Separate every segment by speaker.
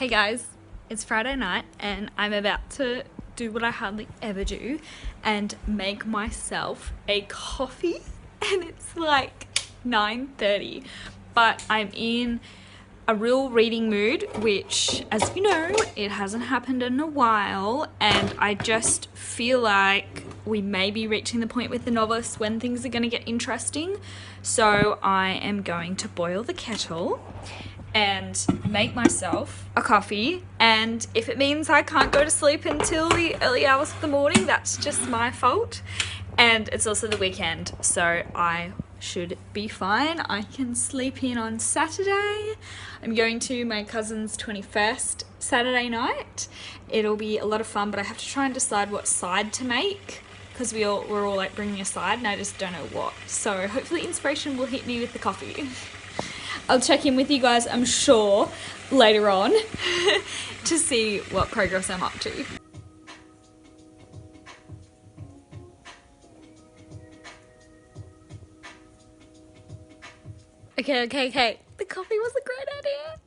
Speaker 1: Hey guys, it's Friday night and I'm about to do what I hardly ever do and make myself a coffee, and it's like 9:30, but I'm in a real reading mood, which, as you know, it hasn't happened in a while, and I just feel like we may be reaching the point with the novice when things are going to get interesting. So I am going to boil the kettle and make myself a coffee, and if it means I can't go to sleep until the early hours of the morning, that's just my fault. And it's also the weekend, so I should be fine. I can sleep in on Saturday. I'm going to my cousin's 21st Saturday night. It'll be a lot of fun, but I have to try and decide what side to make because we're all like bringing a side and I just don't know what. So hopefully inspiration will hit me with the coffee. I'll check in with you guys, I'm sure, later on to see what progress I'm up to. Okay. The coffee was a great idea.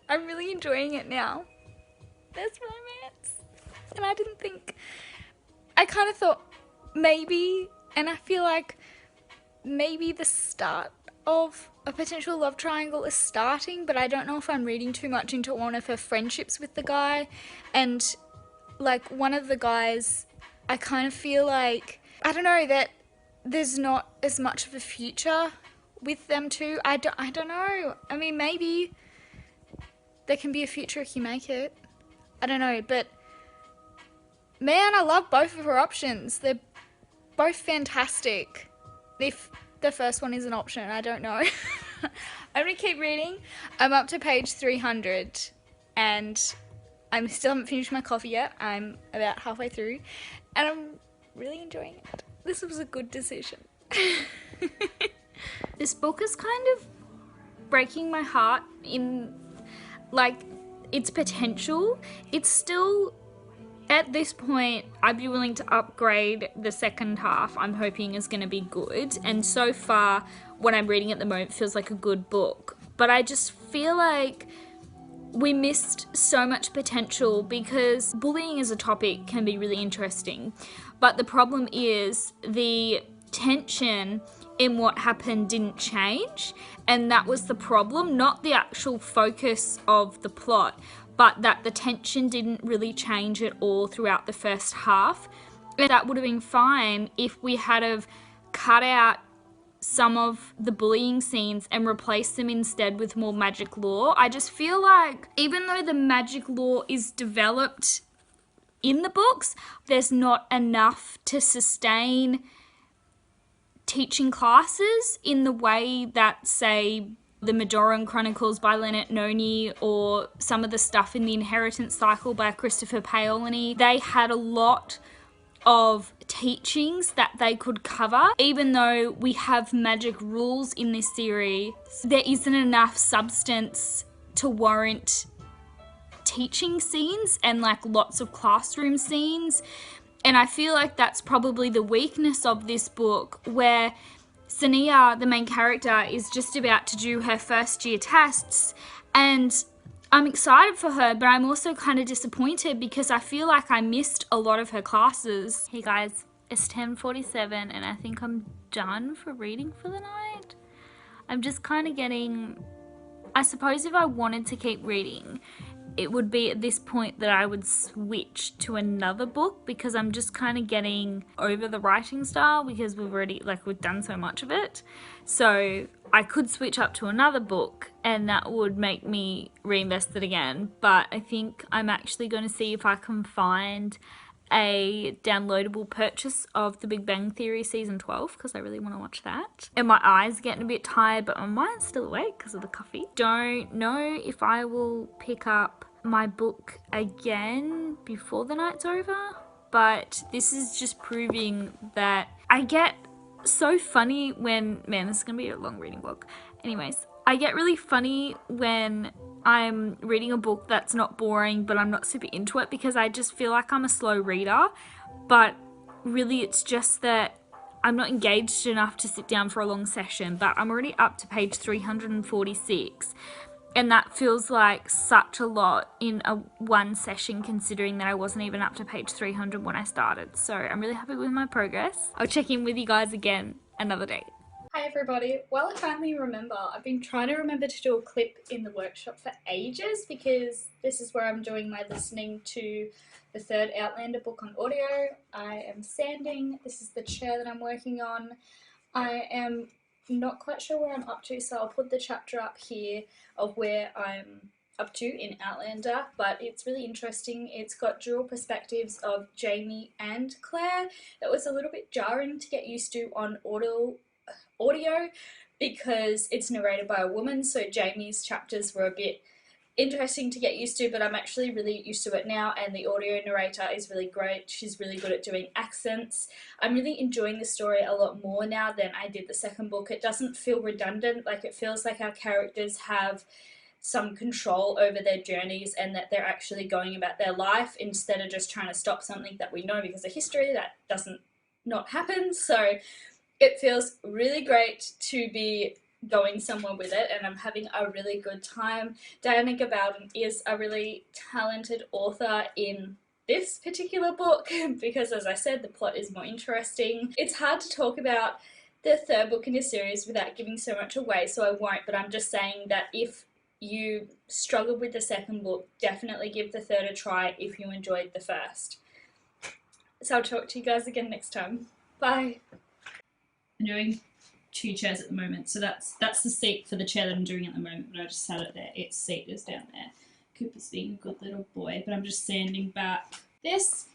Speaker 1: I'm really enjoying it now. There's romance. And I kind of thought maybe, and I feel like maybe the start of a potential love triangle is starting, but I don't know if I'm reading too much into one of her friendships with the guy. And like one of the guys, I kind of feel like, I don't know, that there's not as much of a future with them two. I don't know. I mean, maybe there can be a future if you make it. I don't know, but man, I love both of her options. They're both fantastic. If the first one is an option, I don't know. I'm gonna keep reading. I'm up to page 300 and I still haven't finished my coffee yet. I'm about halfway through and I'm really enjoying it. This was a good decision. This book is kind of breaking my heart in like its potential. It's still, at this point, I'd be willing to upgrade the second half. I'm hoping is going to be good. And so far, what I'm reading at the moment feels like a good book. But I just feel like we missed so much potential because bullying as a topic can be really interesting. But the problem is the tension in what happened didn't change. And that was the problem, not the actual focus of the plot, but that the tension didn't really change at all throughout the first half. And that would have been fine if we had have cut out some of the bullying scenes and replaced them instead with more magic lore. I just feel like even though the magic lore is developed in the books, there's not enough to sustain teaching classes in the way that, say, the Majoran Chronicles by Leonard Noni or some of the stuff in the Inheritance Cycle by Christopher Paolini. They had a lot of teachings that they could cover. Even though we have magic rules in this series, there isn't enough substance to warrant teaching scenes and like lots of classroom scenes. And I feel like that's probably the weakness of this book, where Sania, the main character, is just about to do her first year tests, and I'm excited for her, but I'm also kind of disappointed because I feel like I missed a lot of her classes. Hey guys, it's 10:47 and I think I'm done for reading for the night. I'm just kind of getting, I suppose if I wanted to keep reading, it would be at this point that I would switch to another book because I'm just kind of getting over the writing style because we've done so much of it. So I could switch up to another book and that would make me reinvest it again. But I think I'm actually going to see if I can find a downloadable purchase of The Big Bang Theory season 12 because I really want to watch that. And my eyes are getting a bit tired, but my mind's still awake because of the coffee. Don't know if I will pick up my book again before the night's over, but this is just proving that I get so funny when, man, this is gonna be a long reading vlog. Anyways, I get really funny when I'm reading a book that's not boring, but I'm not super into it because I just feel like I'm a slow reader. But really it's just that I'm not engaged enough to sit down for a long session. But I'm already up to page 346. And that feels like such a lot in a one session, considering that I wasn't even up to page 300 when I started. So I'm really happy with my progress. I'll check in with you guys again another day. Hi everybody. Well, I finally remember. I've been trying to remember to do a clip in the workshop for ages, because this is where I'm doing my listening to the third Outlander book on audio. I am sanding. This is the chair that I'm working on. I am not quite sure where I'm up to, so I'll put the chapter up here of where I'm up to in Outlander, but it's really interesting. It's got dual perspectives of Jamie and Claire. That was a little bit jarring to get used to on audio because it's narrated by a woman, so Jamie's chapters were a bit interesting to get used to, but I'm actually really used to it now, and the audio narrator is really great. She's really good at doing accents. I'm really enjoying the story a lot more now than I did the second book. It doesn't feel redundant, like it feels like our characters have some control over their journeys and that they're actually going about their life instead of just trying to stop something that we know because of history that doesn't not happen. So it feels really great to be going somewhere with it, and I'm having a really good time. Diana Gabaldon is a really talented author in this particular book because, as I said, the plot is more interesting. It's hard to talk about the third book in this series without giving so much away, so I won't, but I'm just saying that if you struggled with the second book, definitely give the third a try if you enjoyed the first. So I'll talk to you guys again next time. Bye. I'm doing 2 chairs at the moment, so that's the seat for the chair that I'm doing at the moment, but I just sat it there. Its seat is down there. Cooper's being a good little boy, but I'm just sanding back this.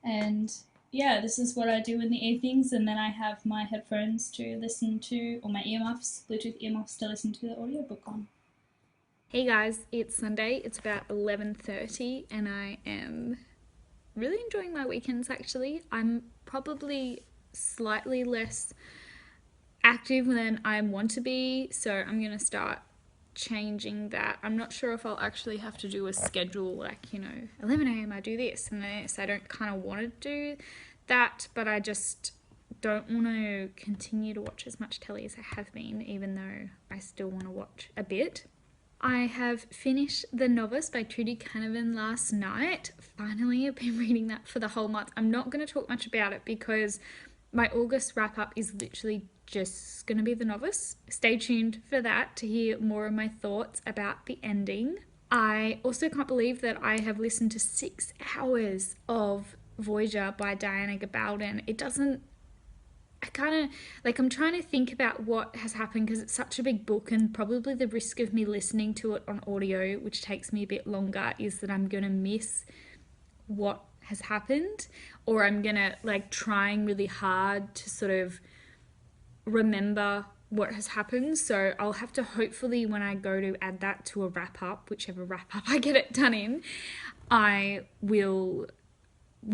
Speaker 1: And yeah, this is what I do in the evenings, and then I have my headphones to listen to, or my earmuffs, Bluetooth earmuffs to listen to the audiobook on. Hey guys, it's Sunday. It's about 11:30 and I am really enjoying my weekends actually. I'm probably slightly less active than I want to be, so I'm gonna start changing that. I'm not sure if I'll actually have to do a schedule like, 11 a.m. I do this and this. I don't kind of want to do that, but I just don't want to continue to watch as much telly as I have been, even though I still want to watch a bit. I have finished The Novice by Trudy Canavan last night. Finally, I've been reading that for the whole month. I'm not going to talk much about it because my August wrap-up is literally just going to be The Novice. Stay tuned for that to hear more of my thoughts about the ending. I also can't believe that I have listened to 6 hours of Voyager by Diana Gabaldon. I'm trying to think about what has happened because it's such a big book, and probably the risk of me listening to it on audio, which takes me a bit longer, is that I'm going to miss what has happened, or I'm going to trying really hard to sort of remember what has happened. So I'll have to, hopefully when I go to add that to a wrap up, whichever wrap up I get it done in, I will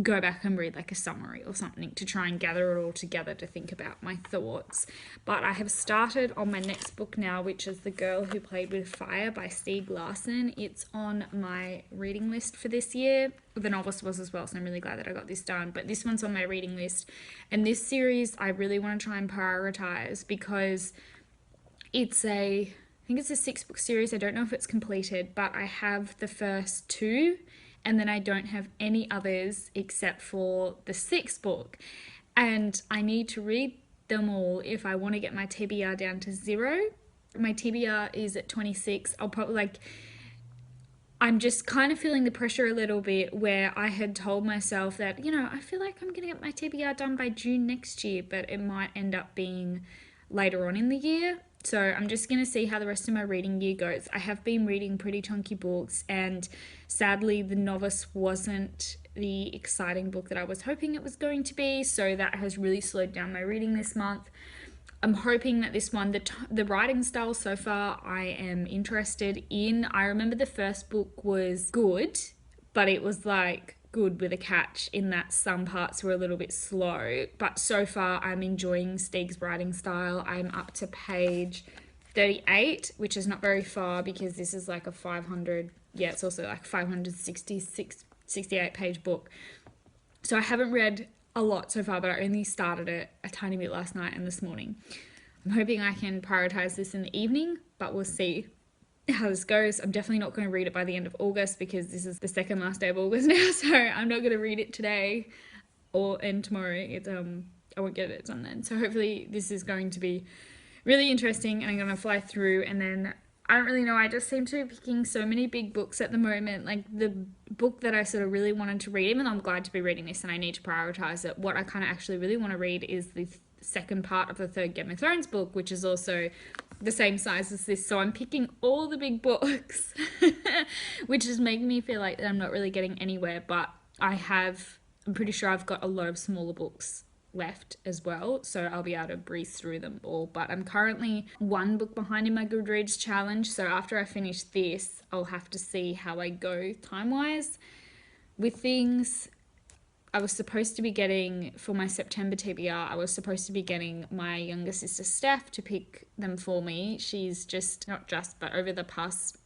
Speaker 1: go back and read a summary or something to try and gather it all together to think about my thoughts. But I have started on my next book now, which is The Girl Who Played with Fire by Stieg Larsson. It's on my reading list for this year. The Novice was as well, so I'm really glad that I got this done. But this one's on my reading list. And this series I really want to try and prioritize because I think it's a 6-book series. I don't know if it's completed, but I have the first 2, and then I don't have any others except for the 6th book. And I need to read them all if I want to get my TBR down to 0. My TBR is at 26. I'll probably I'm just kind of feeling the pressure a little bit, where I had told myself that, I feel like I'm going to get my TBR done by June next year, but it might end up being later on in the year. So I'm just going to see how the rest of my reading year goes. I have been reading pretty chunky books, and sadly The Novice wasn't the exciting book that I was hoping it was going to be, so that has really slowed down my reading this month. I'm hoping that this one, the writing style so far, I am interested in. I remember the first book was good, but it was good with a catch in that some parts were a little bit slow. But so far I'm enjoying Stieg's writing style. I'm up to page 38, which is not very far because this is a 500, it's also 568 page book. So I haven't read a lot so far, but I only started it a tiny bit last night and this morning. I'm hoping I can prioritize this in the evening, but we'll see how this goes. I'm definitely not going to read it by the end of August because this is the second last day of August now, so I'm not going to read it today and tomorrow. I won't get it done then. So hopefully this is going to be really interesting and I'm going to fly through. And then I don't really know, I just seem to be picking so many big books at the moment. Like the book that I sort of really wanted to read, even though I'm glad to be reading this and I need to prioritize it, what I kind of actually really want to read is the second part of the third Game of Thrones book, which is also the same size as this. So I'm picking all the big books, which is making me feel like I'm not really getting anywhere. But I'm pretty sure I've got a lot of smaller books left as well, so I'll be able to breeze through them all. But I'm currently one book behind in my Goodreads challenge, so after I finish this, I'll have to see how I go time-wise with things. I was supposed to be getting, for my September TBR, I was supposed to be getting my younger sister Steph to pick them for me. She's but over the past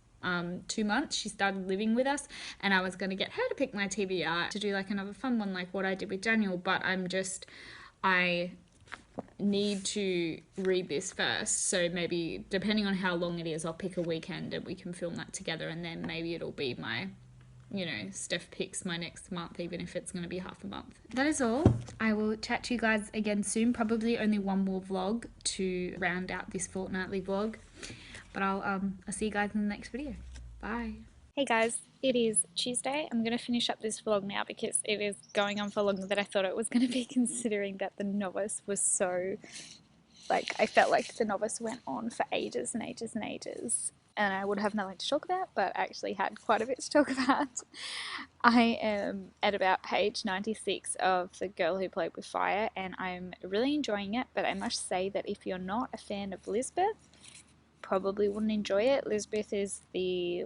Speaker 1: 2 months, she started living with us, and I was going to get her to pick my TBR to do like another fun one like what I did with Daniel, but I need to read this first, so maybe depending on how long it is, I'll pick a weekend and we can film that together, and then maybe it'll be my Steph picks my next month, even if it's going to be half a month. That is all. I will chat to you guys again soon, probably only one more vlog to round out this fortnightly vlog, but I'll see you guys in the next video. Bye. Hey guys, it is Tuesday. I'm going to finish up this vlog now because it is going on for longer than I thought it was going to be, considering that the novice was so, I felt like the novice went on for ages and ages and ages. And I would have nothing to talk about, but I actually had quite a bit to talk about. I am at about page 96 of The Girl Who Played with Fire, and I'm really enjoying it, but I must say that if you're not a fan of Lisbeth, probably wouldn't enjoy it. Lisbeth is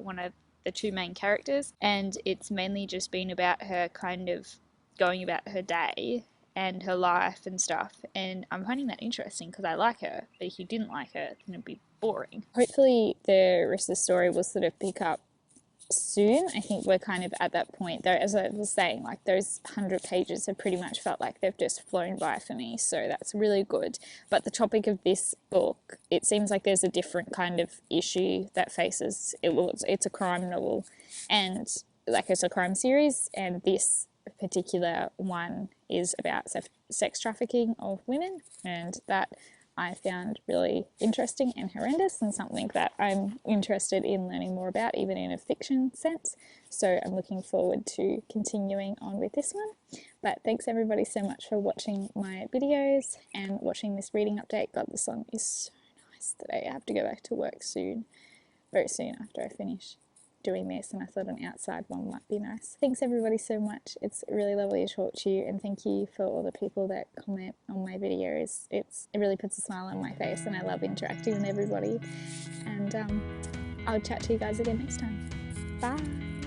Speaker 1: one of the two main characters, and it's mainly just been about her kind of going about her day and her life and stuff, and I'm finding that interesting because I like her, but if you didn't like her, then it'd be boring. Hopefully the rest of the story will sort of pick up soon. I think we're kind of at that point, though, as I was saying, like those 100 pages have pretty much felt like they've just flown by for me, so that's really good. But the topic of this book, it seems like there's a different kind of issue that faces it. It's a crime novel, and it's a crime series, and this particular one is about sex trafficking of women, and that I found really interesting and horrendous, and something that I'm interested in learning more about, even in a fiction sense. So I'm looking forward to continuing on with this one. But thanks everybody so much for watching my videos and watching this reading update. God, the sun is so nice today. I have to go back to work soon, very soon after I finish doing this, and I thought an outside one might be nice. Thanks everybody so much. It's really lovely to talk to you, and thank you for all the people that comment on my videos. It really puts a smile on my face, and I love interacting with everybody. And I'll chat to you guys again next time. Bye.